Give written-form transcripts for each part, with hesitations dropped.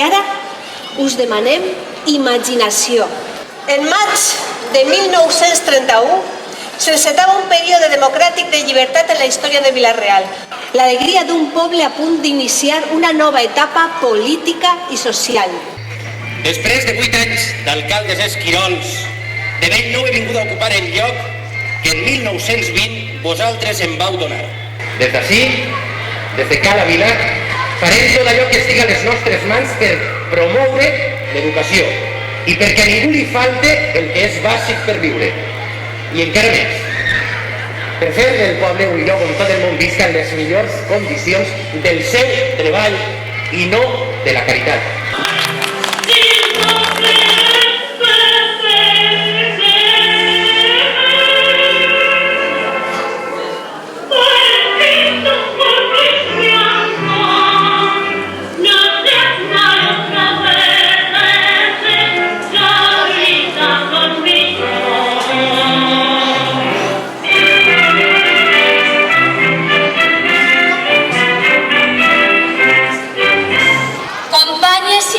ara us demanem imaginació. En maig de 1931 s'encetava un període democràtic de llibertat en la història de Vila-real. L'alegria d'un poble a punt d'iniciar una nova etapa política i social. Després de 8 anys d'alcaldes esquirols, de ben nou he vingut a ocupar el lloc que en 1920 vosaltres em vau donar. Des d'ací, des de Cala Vila, farem tot allò que estigui a les nostres mans per promoure l'educació i perquè a ningú li falte el que és bàsic per viure. I encara més, per fer del poble un lloc on tot el món visca en les millors condicions del seu treball i no de la caritat.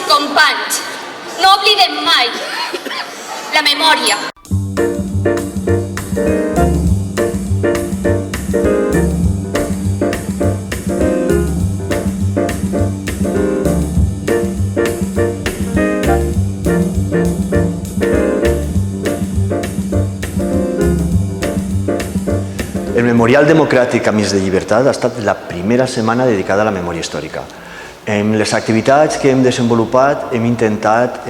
Companys, no oblidem mai la memòria. El Memorial Democràtic Amics de Llibertat ha estat la primera setmana dedicada a la memòria històrica. En les activitats que hem desenvolupat hem intentat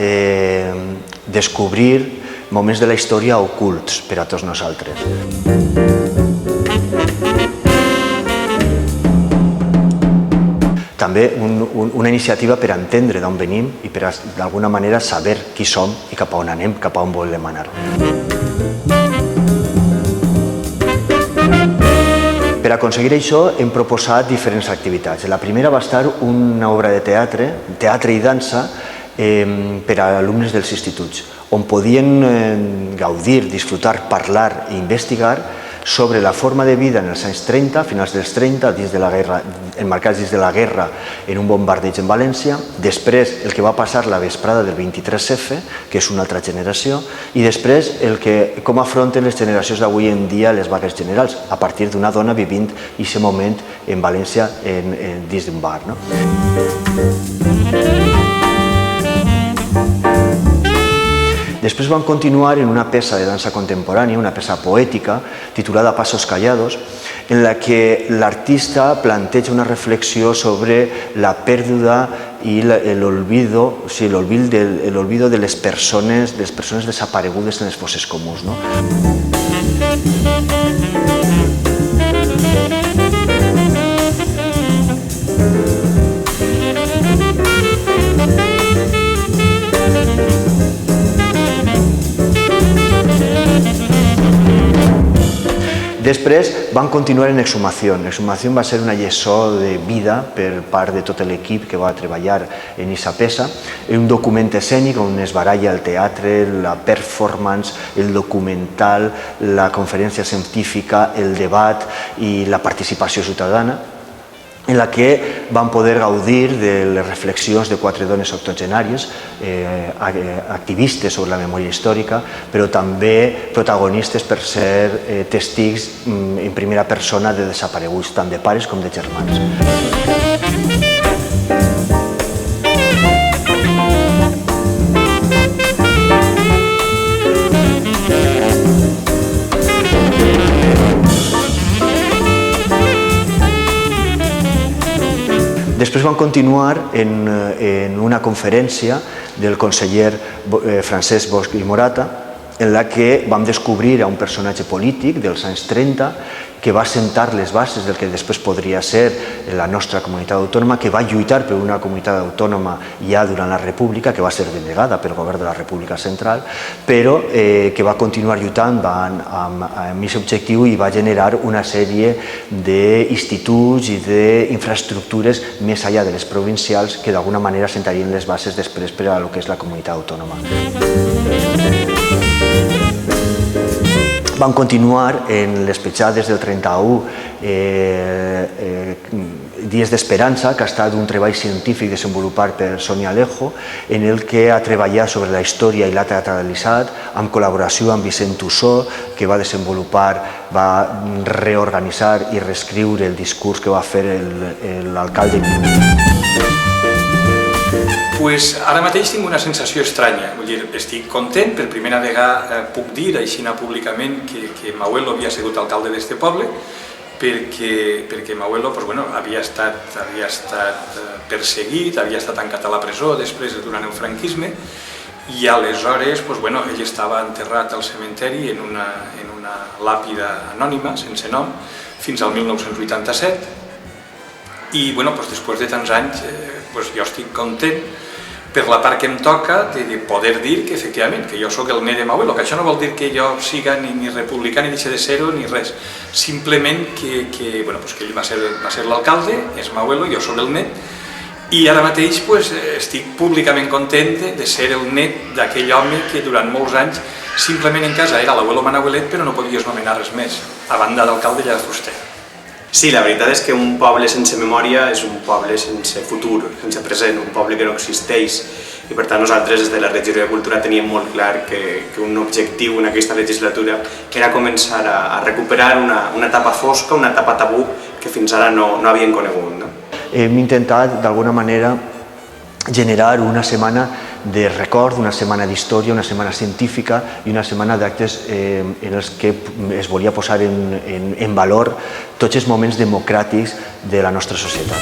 descobrir moments de la història ocults per a tots nosaltres. També una iniciativa per entendre d'on venim i per d'alguna manera saber qui som i cap a on anem, cap a on volem anar. Per aconseguir això hem proposat diferents activitats. La primera va estar una obra de teatre i dansa per a alumnes dels instituts, on podien gaudir, disfrutar, parlar i investigar sobre la forma de vida en els anys 30, finals dels 30, emmarcats dins de la guerra en un bombardeig en València, després el que va passar la vesprada del 23F, que és una altra generació, i després com afronten les generacions d'avui en dia les vagues generals, a partir d'una dona vivint aquest moment en València dins d'un bar. Després vam continuar en una peça de dansa contemporània, una peça poètica, titulada Pasos Callados, en la que l'artista planteja una reflexió sobre la pèrdua i l'olvido de les persones desaparegudes en les fosses comuns. Després vam continuar en Exhumació. Exhumació va ser una lliçó de vida per part de tot l'equip que va treballar en aquesta peça. Un document escènic on es baralla el teatre, la performance, el documental, la conferència científica, el debat i la participació ciutadana, en la que vam poder gaudir de les reflexions de 4 dones octogenàries, activistes sobre la memòria històrica, però també protagonistes per ser testigs en primera persona de desapareguts, tant de pares com de germans. Després vam continuar en una conferència del conseller Francesc Bosch i Morata, en la que vam descobrir a un personatge polític dels anys 30 que va assentar les bases del que després podria ser la nostra comunitat autònoma, que va lluitar per una comunitat autònoma ja durant la República, que va ser denegada pel govern de la República Central, però que va continuar lluitant amb aquest objectiu i va generar una sèrie d'instituts i d'infraestructures més enllà de les provincials que d'alguna manera assentarien les bases després per a el que és la comunitat autònoma. van continuar en les petjades del 31 Dies d'Esperança, que ha estat un treball científic desenvolupat per Sonia Alejo, en el que ha treballat sobre la història i l'ha teatralitzat, amb col·laboració amb Vicent Tussó, que va desenvolupar, va reorganitzar i reescriure el discurs que va fer l'alcalde. Pues ara mateix tinc una sensació estranya, vull dir, estic content, per primera vegada puc dir així públicament que Mauelo havia sigut alcalde d'este poble, perquè Mauelo havia estat perseguit, havia estat tancat a la presó després durant el franquisme, i aleshores ell estava enterrat al cementeri en una làpida anònima, sense nom, fins al 1987, i després de tants anys jo estic content per la part que em toca de poder dir que efectivament, que jo sóc el net de Mauelo, que això no vol dir que jo siga ni republicà ni deixi de ser-ho ni res, simplement que ell va ser l'alcalde, és Mauelo, jo sóc el net, i ara mateix estic públicament content de ser el net d'aquell home que durant molts anys simplement en casa era l'abuelo Manauelet, però no podies nomenar res més, a banda d'alcalde ja de fuster. Sí, la veritat és que un poble sense memòria és un poble sense futur, sense present, un poble que no existeix, i per tant nosaltres des de la Regidoria de Cultura teníem molt clar que un objectiu en aquesta legislatura era començar a recuperar una etapa fosca, una etapa tabú que fins ara no havíem conegut. Hem intentat d'alguna manera generar una setmana de record, una setmana d'història, una setmana científica i una setmana d'actes en els que es volia posar en valor tots els moments democràtics de la nostra societat.